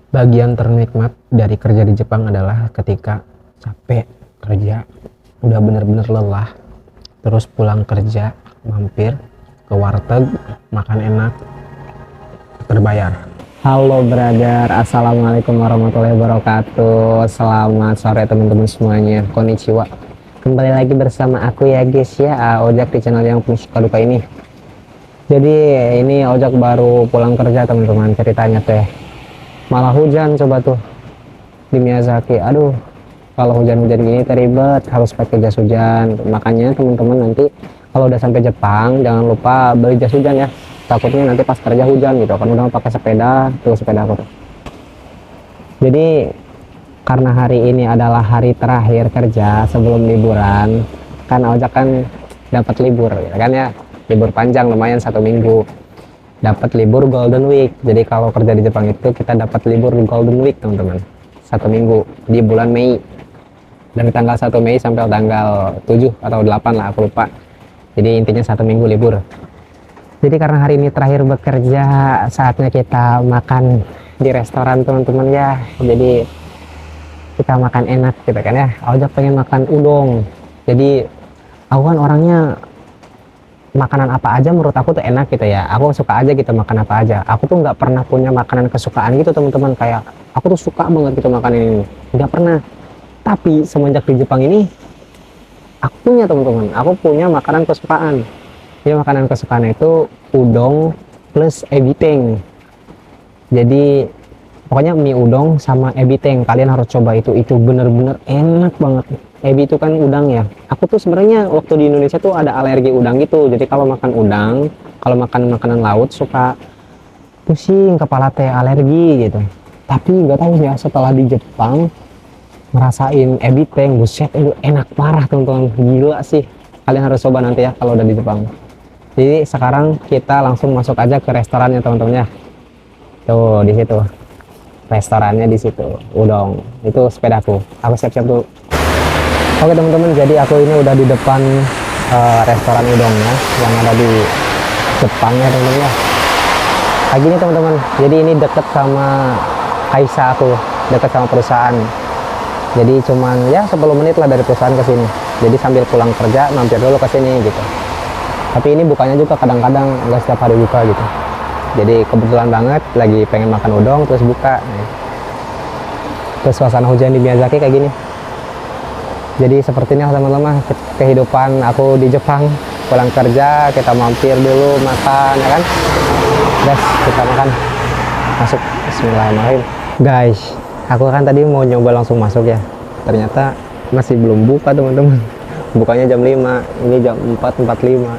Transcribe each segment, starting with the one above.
Bagian ternikmat dari kerja di Jepang adalah ketika capek kerja, udah bener-bener lelah, terus pulang kerja, mampir ke warteg, makan enak, terbayar. Halo brother, assalamualaikum warahmatullahi wabarakatuh. Selamat sore teman-teman semuanya, konnichiwa. Kembali lagi bersama aku ya guys ya, Ojak di channel yang punya suka duka ini. Jadi ini Ojak baru pulang kerja teman-teman, ceritanya teh malah hujan coba tuh di Miyazaki. Aduh, kalau hujan-hujan gini teribet, harus pakai jas hujan. Makanya teman-teman nanti kalau udah sampai Jepang jangan lupa beli jas hujan ya, takutnya nanti pas kerja hujan gitu kan. Udah pakai sepeda tuh, sepeda aku tuh. Jadi karena hari ini adalah hari terakhir kerja sebelum liburan, kan Ojak kan dapat libur gitu kan ya, libur panjang lumayan 1 minggu, dapat libur Golden Week. Jadi kalau kerja di Jepang itu kita dapat libur Golden Week teman-teman, 1 minggu di bulan Mei, dari tanggal 1 Mei sampai tanggal 7 atau 8 lah, aku lupa. Jadi intinya 1 minggu libur. Jadi karena hari ini terakhir bekerja, saatnya kita makan di restoran teman-teman ya. Jadi kita makan enak gitu kan ya. Ojak pengen makan udon. Jadi aku kan orangnya makanan apa aja menurut aku tuh enak gitu ya. Aku suka aja gitu makan apa aja. Aku tuh nggak pernah punya makanan kesukaan gitu teman-teman, kayak aku tuh suka banget gitu makan ini, nggak pernah. Tapi semenjak di Jepang ini aku punya teman-teman, aku punya makanan kesukaan ya. Makanan kesukaan itu udon plus ebiteng. Jadi pokoknya mie udon sama ebiteng, kalian harus coba itu bener-bener enak banget. Ebi itu kan udang ya. Aku tuh sebenarnya waktu di Indonesia tuh ada alergi udang gitu. Jadi kalau makan udang, kalau makan makanan laut suka pusing kepala teh, alergi gitu. Tapi nggak tahu ya, setelah di Jepang ngerasain ebi teng, buset itu enak parah teman-teman, gila sih. Kalian harus coba nanti ya kalau udah di Jepang. Jadi sekarang kita langsung masuk aja ke restorannya teman-teman ya. Tuh di situ restorannya, di situ udon. Itu sepedaku, aku siap-siap tuh. Oke teman-teman, jadi aku ini udah di depan restoran udonnya yang ada di Jepang ya teman-teman ya. Kayak gini teman-teman, jadi ini deket sama Kaisa, aku deket sama perusahaan. Jadi cuman ya 10 menit lah dari perusahaan ke sini. Jadi sambil pulang kerja mampir dulu ke sini gitu. Tapi ini bukanya juga kadang-kadang, nggak setiap hari buka gitu. Jadi kebetulan banget lagi pengen makan udon terus buka. Terus suasana hujan di Miyazaki kayak gini. Jadi seperti ini teman-teman kehidupan aku di Jepang. Pulang kerja kita mampir dulu makan ya kan. Guys, kita makan. Masuk, bismillahirrahmanirrahim. Guys, aku kan tadi mau nyoba langsung masuk ya. Ternyata masih belum buka teman-teman. Bukanya jam 5, ini jam 4.45.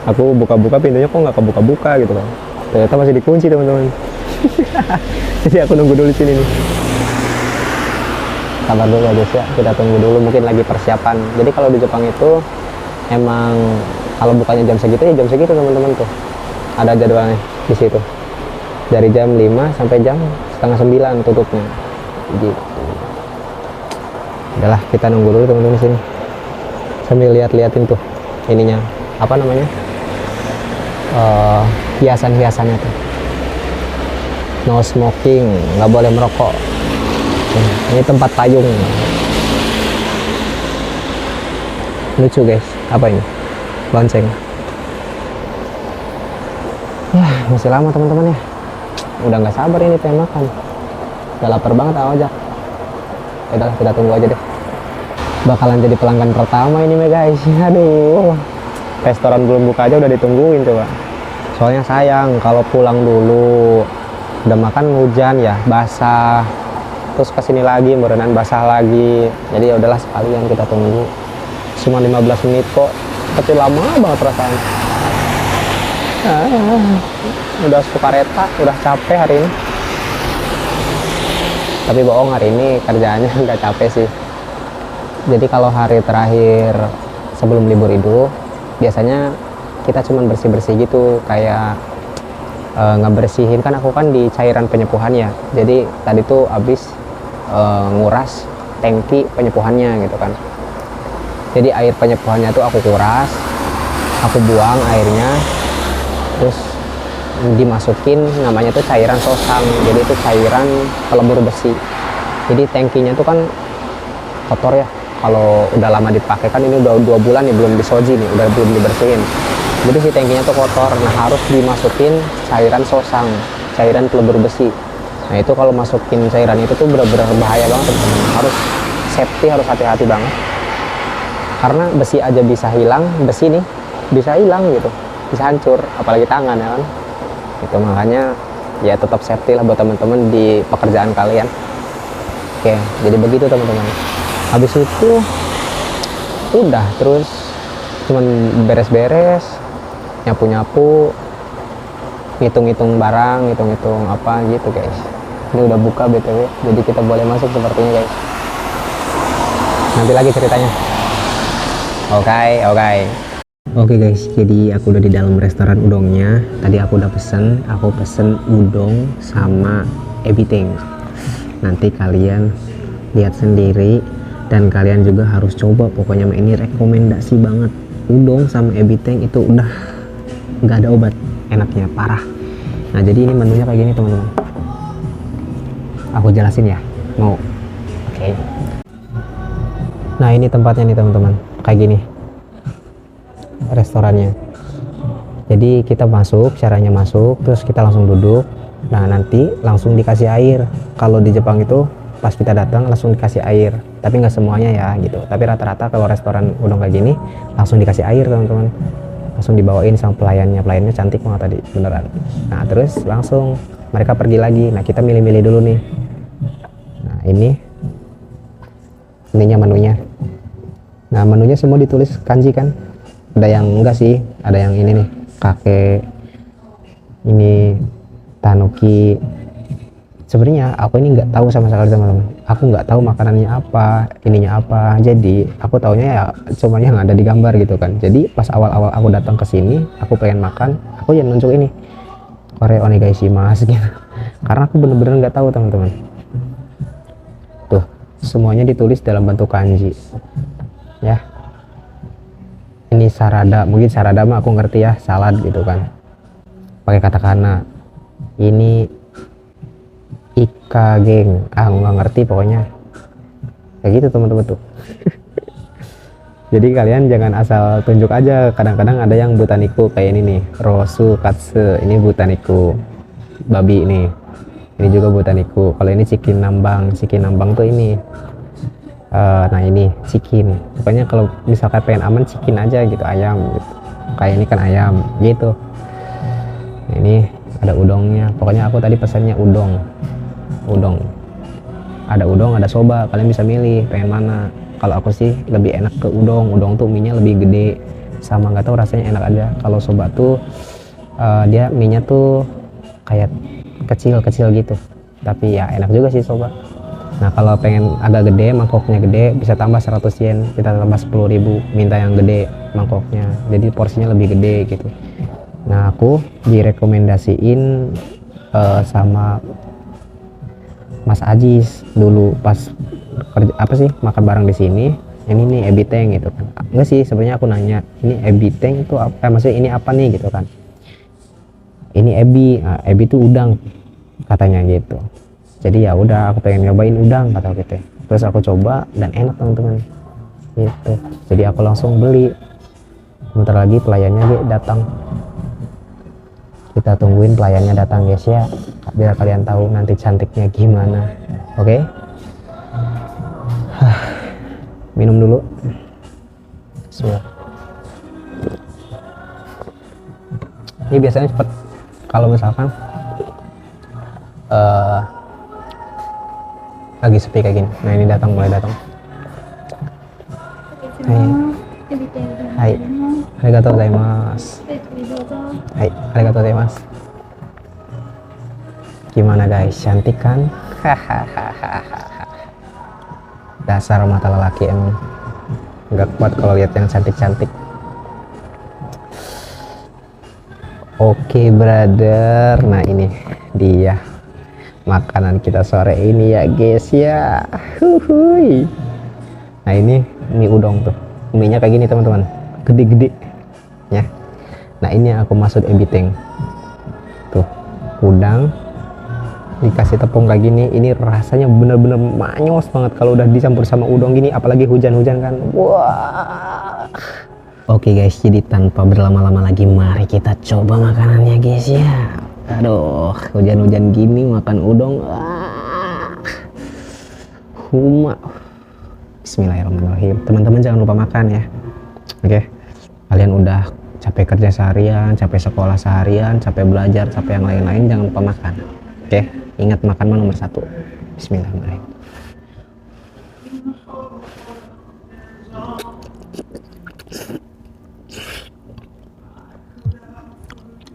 Aku buka-buka pintunya kok nggak kebuka-buka gitu kan. Ternyata masih dikunci teman-teman. Jadi aku nunggu dulu sini nih. Sabar dulu ya guys ya, kita tunggu dulu, mungkin lagi persiapan. Jadi kalau di Jepang itu emang kalau bukanya jam segitu ya jam segitu teman-teman, tuh ada jadwalnya di situ, dari jam 5 sampai jam setengah 9 tutupnya gitu. Udahlah, kita nunggu dulu teman-teman sini sambil lihat-liatin tuh ininya, apa namanya, hiasan-hiasannya tuh. No smoking, nggak boleh merokok. Ini tempat payung. Lucu guys, apa ini? Lonceng. Ya masih lama teman-teman ya. Udah nggak sabar ini pengen makan. Udah lapar banget aja. Udahlah, kita tunggu aja deh. Bakalan jadi pelanggan pertama ini guys. Aduh, restoran belum buka aja udah ditungguin coba. Soalnya sayang kalau pulang dulu udah makan hujan ya, basah. Terus kesini lagi berenang basah lagi. Jadi ya udahlah, sekalian kita tunggu. Cuma 15 menit kok, tapi lama banget perasaan. Udah sukareta, udah capek hari ini. Tapi bohong, hari ini kerjaannya nggak capek sih. Jadi kalau hari terakhir sebelum libur itu biasanya kita cuman bersih-bersih gitu, kayak ngebersihin. Kan aku kan di cairan penyembuhan ya. Jadi tadi tuh abis nguras tangki penyembuhannya gitu kan. Jadi air penyembuhannya tuh aku kuras, aku buang airnya, terus dimasukin namanya tuh cairan sosang. Jadi itu cairan pelebur besi. Jadi tangkinya tuh kan kotor ya, kalau udah lama dipakai kan, ini udah 2 bulan nih belum disoji nih, udah belum dibersihin. Jadi si tangkinya tuh kotor. Nah harus dimasukin cairan sosang, cairan pelebur besi. Nah itu kalau masukin cairan itu tuh bener-bener bahaya banget teman-teman. Harus safety, harus hati-hati banget, karena besi aja bisa hilang, besi nih bisa hilang gitu, bisa hancur, apalagi tangan ya kan. Itu makanya ya tetap safety lah buat teman-teman di pekerjaan kalian. Oke, jadi begitu teman-teman. Habis itu udah, terus cuman beres-beres, nyapu-nyapu, ngitung-ngitung barang, ngitung-ngitung apa gitu guys. Ini udah buka BTW, jadi kita boleh masuk sepertinya guys. Nanti lagi ceritanya. Oke. Oke guys, jadi aku udah di dalam restoran udongnya. Tadi aku udah pesen udong sama ebi tank. Nanti kalian lihat sendiri, dan kalian juga harus coba. Pokoknya ini rekomendasi banget. Udong sama ebi tank itu udah nggak ada obat, enaknya parah. Nah jadi ini menunya kayak gini teman-teman. Aku jelasin ya, mau? Oke. Nah ini tempatnya nih teman-teman, kayak gini restorannya. Jadi kita masuk, caranya masuk, terus kita langsung duduk. Nah nanti langsung dikasih air. Kalau di Jepang itu pas kita datang langsung dikasih air, tapi nggak semuanya ya gitu. Tapi rata-rata kalau restoran udang kayak gini langsung dikasih air teman-teman, langsung dibawain sama pelayannya cantik banget tadi beneran. Nah terus langsung mereka pergi lagi. Nah kita milih-milih dulu nih. Nah ininya menunya. Nah menunya semua ditulis kanji kan, ada yang enggak sih, ada yang ini nih, kakek, ini tanuki. Sebenarnya aku ini nggak tahu sama sekali teman-teman, aku nggak tahu makanannya apa, ininya apa. Jadi aku taunya ya cuma yang ada di gambar gitu kan. Jadi pas awal-awal aku datang ke sini, aku pengen makan, aku yang nunjuk ini kore onegaishimasu gitu, karena aku bener-bener nggak tahu teman-teman. Tuh semuanya ditulis dalam bentuk kanji ya. Ini sarada, mungkin sarada mah aku ngerti ya, salad gitu kan, pakai katakana. Ini ikageng, aku nggak ngerti pokoknya kayak gitu teman-teman tuh. Jadi kalian jangan asal tunjuk aja. Kadang-kadang ada yang butaniku kayak ini nih, rosu katsu, ini butaniku babi ini juga butaniku. Kalau ini chicken nambang tuh ini nah ini chicken. Pokoknya kalau misalkan pengen aman chicken aja gitu, ayam gitu. Kayak ini kan ayam gitu. Nah, ini ada udongnya. Pokoknya aku tadi pesannya udong. Ada udong, ada soba. Kalian bisa milih pengen mana. Kalau aku sih lebih enak ke udong. Udong tuh mie-nya lebih gede, sama nggak tahu rasanya enak aja. Kalau soba tuh dia mie-nya tuh kayak kecil-kecil gitu. Tapi ya enak juga sih soba. Nah kalau pengen agak gede, mangkoknya gede, bisa tambah 100 yen, kita tambah 10.000, minta yang gede mangkoknya, jadi porsinya lebih gede gitu. Nah aku direkomendasiin sama Mas Ajis dulu pas kerja makan bareng di sini. Ini nih ebi tank gitu kan. Enggak sih, sebenarnya aku nanya ini ebi tank itu apa, maksudnya ini apa nih gitu kan. Ini ebi, nah, ebi itu udang katanya gitu. Jadi ya udah aku pengen nyobain udang kata gitu. Terus aku coba dan enak teman-teman gitu. Jadi aku langsung beli. Bentar lagi pelayannya datang. Kita tungguin pelayannya datang guys ya, biar kalian tahu nanti cantiknya gimana. Oke? Minum dulu. Bismillah. Ini biasanya cepet kalau misalkan lagi sepi kayak gini. Nah ini mulai datang. Hai, arigatou gozaimasu. Hai, arigatou gozaimasu. Gimana guys, cantik kan? Dasar mata lelaki emang nggak kuat kalau lihat yang cantik-cantik. Oke brother, nah ini dia makanan kita sore ini ya guys ya. Huhuy. Nah ini mie udong tuh, mie nya kayak gini teman-teman, gede-gede ya. Nah ini yang aku maksud ebi tank. udang dikasih tepung kayak gini, ini rasanya bener-bener manyos banget kalau udah dicampur sama udang gini, apalagi hujan-hujan kan. Wah. Oke guys, jadi tanpa berlama-lama lagi mari kita coba makanannya guys ya. Aduh, hujan-hujan gini makan udang. Huma. Bismillahirrahmanirrahim. Teman-teman jangan lupa makan ya. Oke. Kalian udah capek kerja seharian, capek sekolah seharian, capek belajar, capek yang lain-lain, jangan lupa makan. Oke, ingat makan mah nomor satu. Bismillahirrahmanirrahim.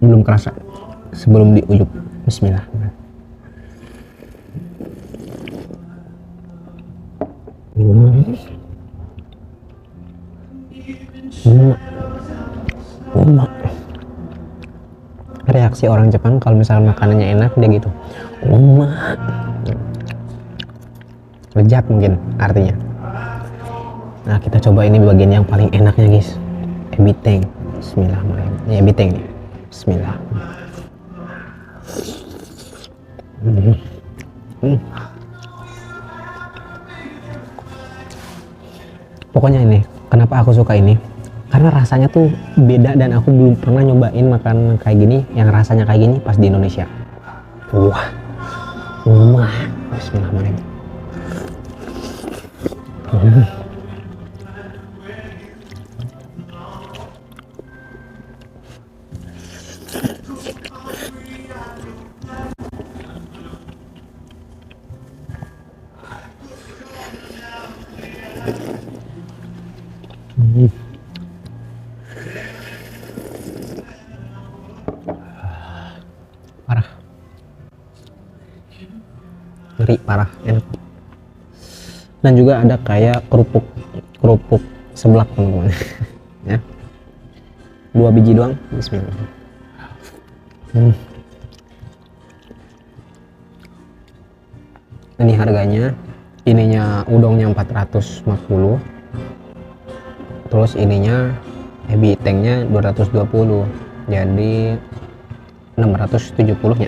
Belum kerasa sebelum diuyup. Bismillahirrahmanirrahim. Reaksi orang Jepang kalau misalnya makanannya enak dia gitu, lezat mungkin artinya. Nah kita coba ini bagian yang paling enaknya guys, ebiteng. Bismillahirrahmanirrahim. Ini ebiteng nih. Bismillah. Pokoknya ini kenapa aku suka ini, karena rasanya tuh beda dan aku belum pernah nyobain makan kayak gini yang rasanya kayak gini pas di Indonesia. Wah, Bismillahirrahmanirrahim. Parah, ngeri parah, enak. Dan juga ada kayak kerupuk seblak teman-teman. Ya, 2 biji doang. Bismillah. Ini harganya, ininya udongnya 450, terus ininya ebitengnya 220, jadi 670 nya,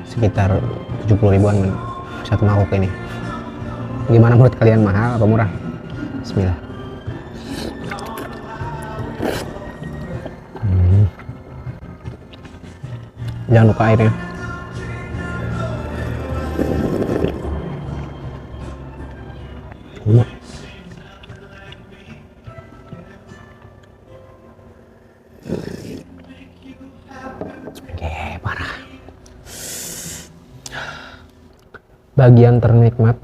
sekitar 70 ribuan satu mangkok ini. Gimana menurut kalian, mahal apa murah? Bismillah. Jangan lupa airnya. Parah. Bagian ternikmat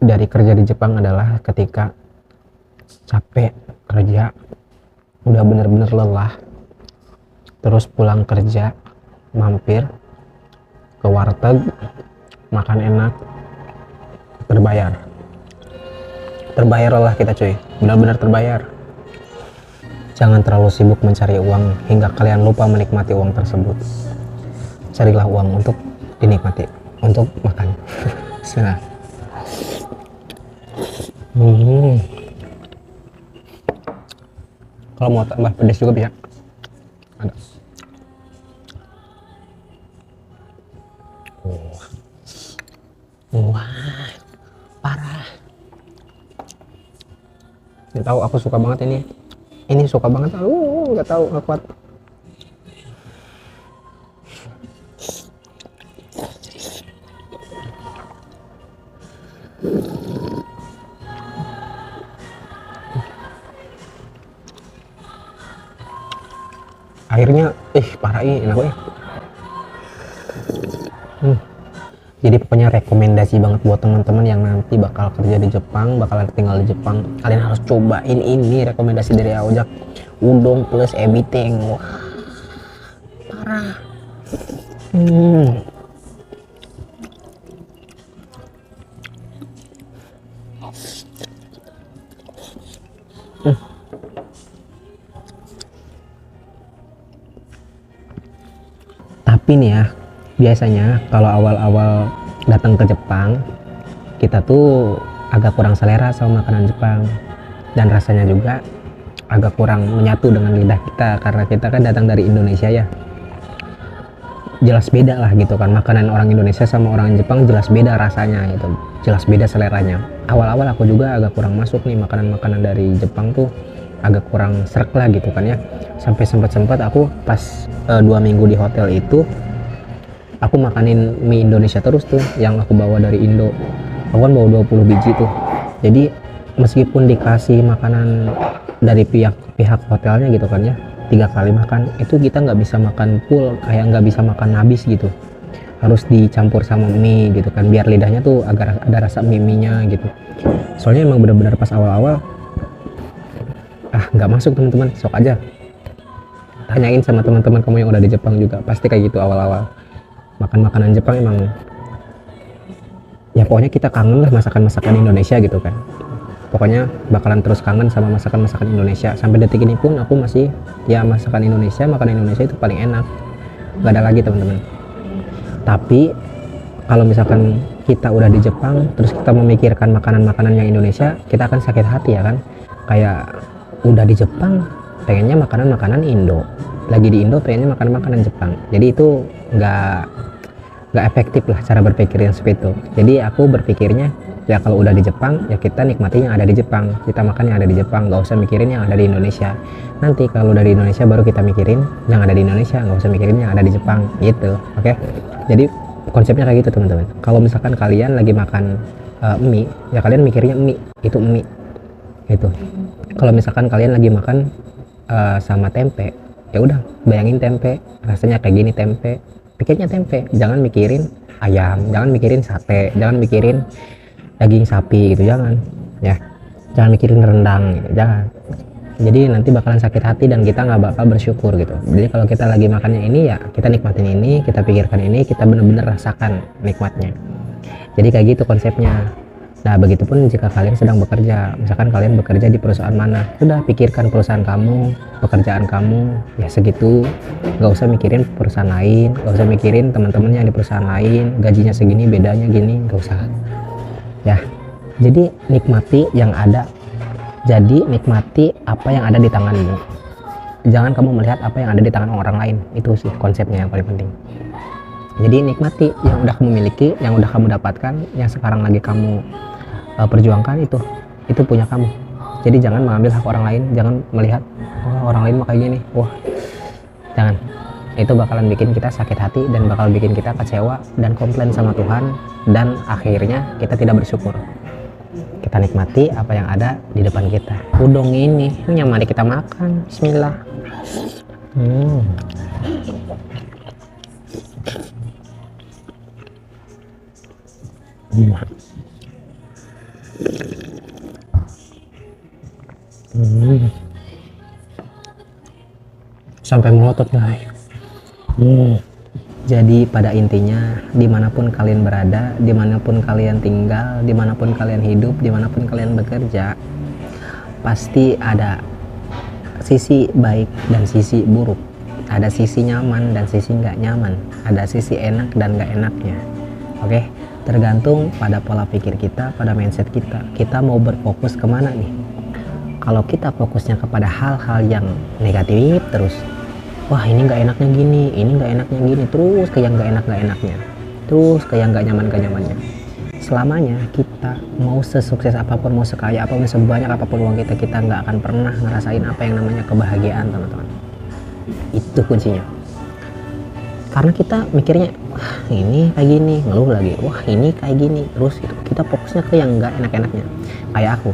dari kerja di Jepang adalah ketika capek kerja, udah bener-bener lelah, terus pulang kerja mampir ke warteg, makan enak, terbayar lelah kita cuy, benar-benar terbayar. Jangan terlalu sibuk mencari uang hingga kalian lupa menikmati uang tersebut. Carilah uang untuk dinikmati, untuk makan. Bismillah. Kalau mau tambah pedas juga bisa. Ada. Wah, parah. Nggak tahu, aku suka banget ini. Ini suka banget. Nggak tahu, nggak kuat. Airnya parah, enak banget. Jadi pokoknya rekomendasi banget buat teman-teman yang nanti bakal kerja di Jepang, bakal tinggal di Jepang, kalian harus cobain ini rekomendasi dari Aojak, udon plus ebiteng. Wah, parah. Tapi nih ya, biasanya kalau awal-awal datang ke Jepang, kita tuh agak kurang selera sama makanan Jepang, dan rasanya juga agak kurang menyatu dengan lidah kita karena kita kan datang dari Indonesia ya. jelas beda lah gitu kan. Makanan orang Indonesia sama orang Jepang jelas beda rasanya gitu, jelas beda seleranya. Awal-awal aku juga agak kurang masuk nih makanan-makanan dari Jepang tuh, agak kurang srek lah gitu kan ya. Sampai sempat aku pas 2 minggu di hotel itu aku makanin mie Indonesia terus tuh yang aku bawa dari Indo. Aku kan bawa 20 biji tuh, jadi meskipun dikasih makanan dari pihak hotelnya gitu kan ya, 3 kali makan itu kita nggak bisa makan full, kayak nggak bisa makan habis gitu, harus dicampur sama mie gitu kan, biar lidahnya tuh agar ada rasa mie-nya gitu. Soalnya emang benar-benar pas awal-awal nggak masuk teman-teman. Sok aja tanyain sama teman-teman kamu yang udah di Jepang juga, pasti kayak gitu awal-awal makan makanan Jepang. Emang ya pokoknya kita kangen lah masakan-masakan Indonesia gitu kan, pokoknya bakalan terus kangen sama masakan-masakan Indonesia. Sampai detik ini pun aku masih ya makanan Indonesia itu paling enak, nggak ada lagi teman-teman. Tapi kalau misalkan kita udah di Jepang terus kita memikirkan makanan-makanan yang Indonesia, kita akan sakit hati ya kan. Kayak udah di Jepang pengennya makanan-makanan Indo, lagi di Indo pengennya makanan-makanan Jepang. Jadi itu nggak efektif lah cara berpikir yang seperti itu. Jadi aku berpikirnya ya kalau udah di Jepang ya kita nikmati yang ada di Jepang, kita makan yang ada di Jepang, nggak usah mikirin yang ada di Indonesia. Nanti kalau dari Indonesia baru kita mikirin yang ada di Indonesia, nggak usah mikirin yang ada di Jepang gitu. Oke? Jadi konsepnya kayak gitu teman-teman. Kalau misalkan kalian lagi makan mie ya kalian mikirnya mie itu mie gitu. Kalau misalkan kalian lagi makan sama tempe, ya udah bayangin tempe rasanya kayak gini, tempe pikirnya tempe, jangan mikirin ayam, jangan mikirin sate, jangan mikirin daging sapi gitu, jangan mikirin rendang gitu, jangan. Jadi nanti bakalan sakit hati dan kita nggak bakal bersyukur gitu. Jadi kalau kita lagi makannya ini ya kita nikmatin ini, kita pikirkan ini, kita bener-bener rasakan nikmatnya. Jadi kayak gitu konsepnya. Nah begitupun jika kalian sedang bekerja, misalkan kalian bekerja di perusahaan mana, sudah pikirkan perusahaan kamu, pekerjaan kamu ya segitu, nggak usah mikirin perusahaan lain, nggak usah mikirin teman-teman yang di perusahaan lain gajinya segini bedanya gini, nggak usah ya. Jadi nikmati yang ada, jadi nikmati apa yang ada di tanganmu, jangan kamu melihat apa yang ada di tangan orang lain. Itu sih konsepnya yang paling penting. Jadi nikmati yang udah kamu miliki, yang udah kamu dapatkan, yang sekarang lagi kamu perjuangkan, itu punya kamu. Jadi jangan mengambil hak orang lain, jangan melihat orang lain makanya gini, jangan. Itu bakalan bikin kita sakit hati dan bakal bikin kita kecewa dan komplain sama Tuhan, dan akhirnya kita tidak bersyukur. Kita nikmati apa yang ada di depan kita. Udang ini yang mari kita makan. Bismillah. Sampai melotot guys. Jadi pada intinya dimanapun kalian berada, dimanapun kalian tinggal, dimanapun kalian hidup, dimanapun kalian bekerja, pasti ada sisi baik dan sisi buruk, ada sisi nyaman dan sisi nggak nyaman, ada sisi enak dan nggak enaknya. Oke, tergantung pada pola pikir kita, pada mindset kita mau berfokus kemana nih. Kalau kita fokusnya kepada hal-hal yang negatif terus, wah ini nggak enaknya gini, ini nggak enaknya gini, terus ke yang nggak enaknya, terus ke yang nggak nyamannya. Selamanya kita mau sesukses apapun, mau sekaya apapun, sebanyak apapun uang kita nggak akan pernah ngerasain apa yang namanya kebahagiaan teman-teman. Itu kuncinya. Karena kita mikirnya, wah ini kayak gini, ngeluh lagi, wah ini kayak gini, terus gitu. Kita fokusnya ke yang nggak enak-enaknya. Kayak aku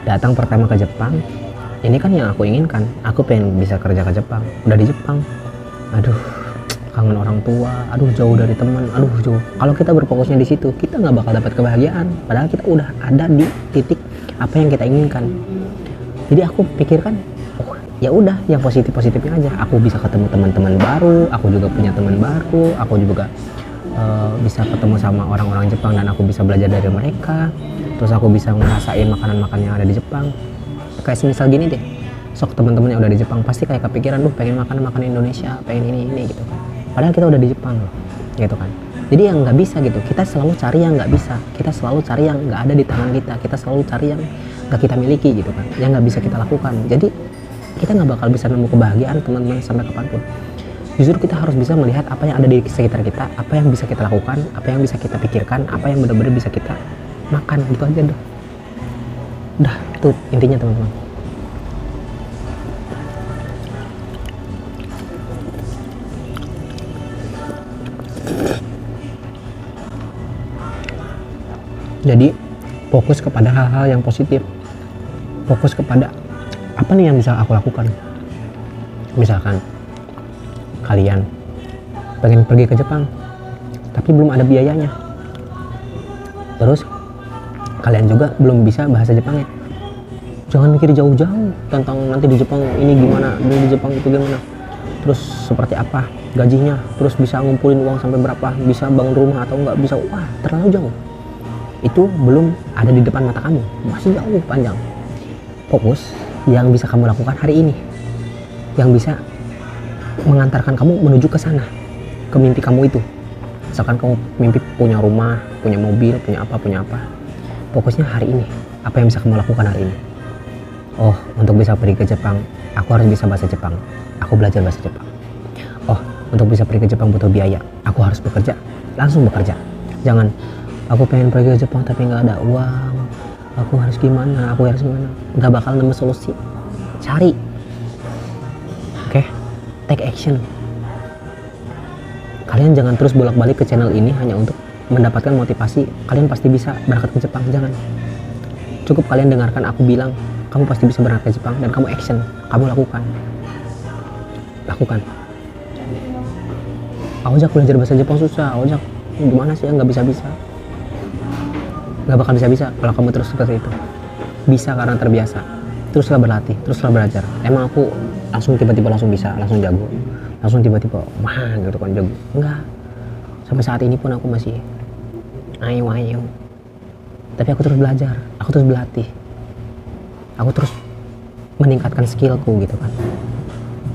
datang pertama ke Jepang, ini kan yang aku inginkan, aku pengen bisa kerja ke Jepang. Udah di Jepang, aduh kangen orang tua, aduh jauh dari teman, aduh jauh. Kalau kita berfokusnya di situ, kita nggak bakal dapat kebahagiaan. Padahal kita udah ada di titik apa yang kita inginkan. Jadi aku pikirkan, oh ya udah yang positifnya aja. Aku bisa ketemu teman-teman baru, aku juga punya teman baru, aku juga bisa ketemu sama orang-orang Jepang dan aku bisa belajar dari mereka. Terus aku bisa ngerasain makanan-makanan yang ada di Jepang. Kayak semisal gini deh, sok teman-teman yang udah di Jepang pasti kayak kepikiran, pengen makan Indonesia, pengen ini gitu kan. Padahal kita udah di Jepang loh, gitu kan. Jadi yang nggak bisa gitu, kita selalu cari yang nggak bisa, kita selalu cari yang nggak ada di tangan kita selalu cari yang nggak kita miliki gitu kan, yang nggak bisa kita lakukan. Jadi kita nggak bakal bisa nemu kebahagiaan teman-teman sampai kapanpun. Justru kita harus bisa melihat apa yang ada di sekitar kita, apa yang bisa kita lakukan, apa yang bisa kita pikirkan, apa yang benar-benar bisa kita makan, gitu aja dah. Udah, itu intinya teman-teman. Jadi fokus kepada hal-hal yang positif, fokus kepada apa nih yang bisa aku lakukan. Misalkan kalian pengen pergi ke Jepang tapi belum ada biayanya, terus kalian juga belum bisa bahasa Jepangnya, jangan mikir jauh-jauh tentang nanti di Jepang ini gimana, di Jepang itu gimana, terus seperti apa gajinya, terus bisa ngumpulin uang sampai berapa, bisa bangun rumah atau enggak bisa. Wah, terlalu jauh. Itu belum ada di depan mata kamu, masih jauh panjang. Fokus yang bisa kamu lakukan hari ini, yang bisa mengantarkan kamu menuju ke sana, ke mimpi kamu itu. Misalkan kamu mimpi punya rumah, punya mobil, punya apa. Fokusnya hari ini, apa yang bisa kamu lakukan hari ini. Oh, untuk bisa pergi ke Jepang, aku harus bisa bahasa Jepang, aku belajar bahasa Jepang. Oh, untuk bisa pergi ke Jepang butuh biaya, aku harus bekerja, langsung bekerja. Jangan, aku pengen pergi ke Jepang tapi nggak ada uang, aku harus gimana, nggak bakal nemu solusi. Cari, oke? Take action. Kalian jangan terus bolak-balik ke channel ini hanya untuk mendapatkan motivasi kalian pasti bisa berangkat ke Jepang. Jangan, cukup kalian dengarkan aku bilang kamu pasti bisa berangkat ke Jepang, dan kamu action, kamu lakukan. Ojak belajar bahasa Jepang susah, Ojak gimana sih, nggak bisa-bisa, nggak bakal bisa-bisa kalau kamu terus seperti itu. Bisa karena terbiasa, teruslah berlatih, teruslah belajar. Emang aku langsung tiba-tiba langsung bisa, langsung jago, langsung tiba-tiba wah gitu kan jago? Enggak, sampai saat ini pun aku masih ayo, tapi aku terus belajar, aku terus berlatih, aku terus meningkatkan skillku gitu kan,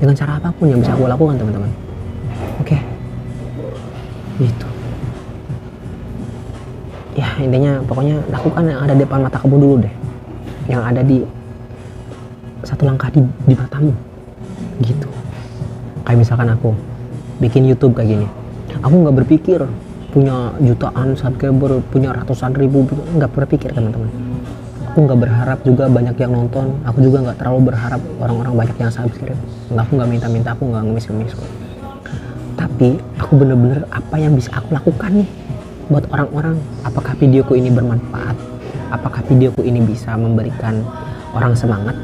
dengan cara apapun yang bisa aku lakukan teman-teman. Oke, gitu ya, intinya pokoknya lakukan yang ada di depan mata kamu dulu deh, yang ada di satu langkah di matamu gitu. Kayak misalkan aku bikin YouTube kayak gini, aku nggak berpikir punya jutaan subscriber, punya ratusan ribu, nggak berpikir teman-teman. Aku nggak berharap juga banyak yang nonton, aku juga nggak terlalu berharap orang-orang banyak yang subscribe. Aku nggak minta-minta, aku nggak ngemis-ngemis. Tapi aku bener-bener apa yang bisa aku lakukan nih buat orang-orang. Apakah videoku ini bermanfaat, apakah videoku ini bisa memberikan orang semangat,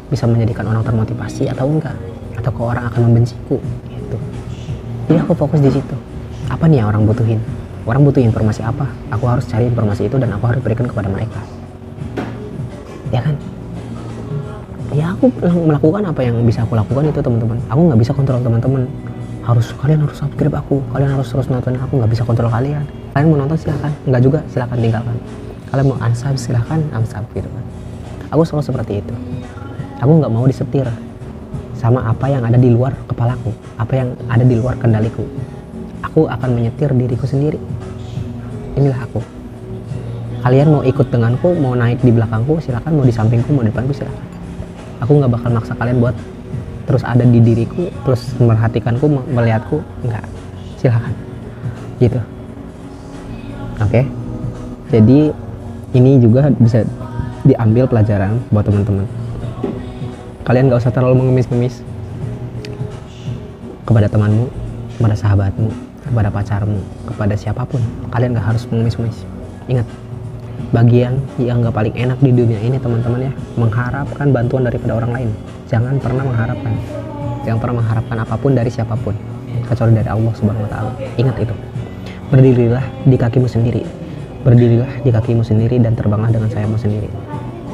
bisa menjadikan orang termotivasi atau enggak, atau ke orang akan membenciku gitu. Jadi aku fokus di situ. Apa nih yang orang butuhin? Orang butuh informasi apa? Aku harus cari informasi itu dan aku harus berikan kepada mereka. Ya kan? Ya aku melakukan apa yang bisa aku lakukan itu teman-teman. Aku nggak bisa kontrol teman-teman. Kalian harus subscribe aku, kalian harus terus nonton aku, nggak bisa kontrol kalian. Kalian mau nonton silahkan, nggak juga silahkan tinggalkan. Kalian mau unsub silahkan unsub gitu kan. Aku selalu seperti itu. Aku nggak mau disetir sama apa yang ada di luar kepalaku, apa yang ada di luar kendaliku. Aku akan menyetir diriku sendiri. Inilah aku. Kalian mau ikut denganku, mau naik di belakangku silahkan, mau di sampingku, mau di depanku silahkan. Aku nggak bakal maksa kalian buat terus ada di diriku, terus memperhatikanku, melihatku, enggak. Silahkan gitu. Oke. Jadi ini juga bisa diambil pelajaran buat teman-teman. Kalian nggak usah terlalu mengemis-ngemis kepada temanmu, kepada sahabatmu, kepada pacarmu, kepada siapapun. Kalian nggak harus mengemis-ngemis. Ingat, bagian yang nggak paling enak di dunia ini teman-teman ya, mengharapkan bantuan daripada orang lain. Jangan pernah mengharapkan, jangan pernah mengharapkan apapun dari siapapun kecuali dari Allah Subhanahu Wa Taala. Ingat itu. Berdirilah di kakimu sendiri, berdirilah di kakimu sendiri dan terbanglah dengan sayapmu sendiri.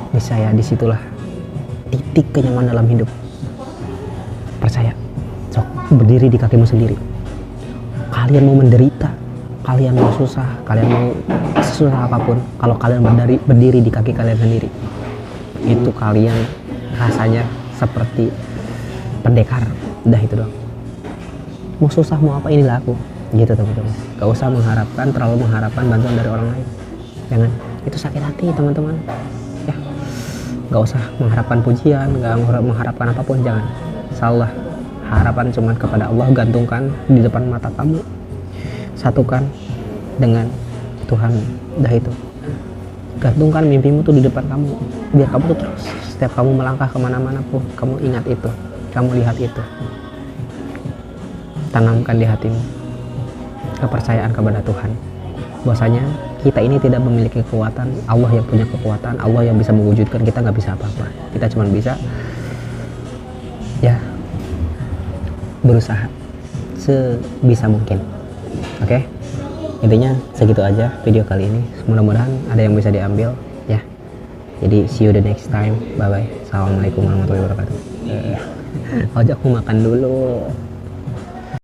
Niscaya disitulah titik kenyamanan dalam hidup. Percaya, sok berdiri di kakimu sendiri. Kalian mau menderita, kalian mau susah, kalian mau sesusah apapun, kalau kalian berdiri di kaki kalian sendiri, itu kalian rasanya seperti pendekar. Udah itu doang. Mau susah mau apa, inilah aku gitu teman-teman. Gak usah terlalu mengharapkan bantuan dari orang lain. Jangan, itu sakit hati teman-teman ya. Gak usah mengharapkan pujian, gak mengharapkan apapun, jangan. Salah harapan cuman kepada Allah, gantungkan di depan mata kamu, satukan dengan Tuhan. Dah itu, gantungkan mimpimu tuh di depan kamu, biar kamu tuh terus setiap kamu melangkah kemana-mana pun kamu ingat itu, kamu lihat itu. Tanamkan di hatimu kepercayaan kepada Tuhan, bahwasanya kita ini tidak memiliki kekuatan, Allah yang punya kekuatan, Allah yang bisa mewujudkan. Kita nggak bisa apa-apa, kita cuma bisa ya berusaha sebisa mungkin. Oke, intinya segitu aja video kali ini, mudah-mudahan ada yang bisa diambil ya. Jadi see you the next time, bye bye, assalamualaikum warahmatullahi wabarakatuh. Ojak mau makan dulu.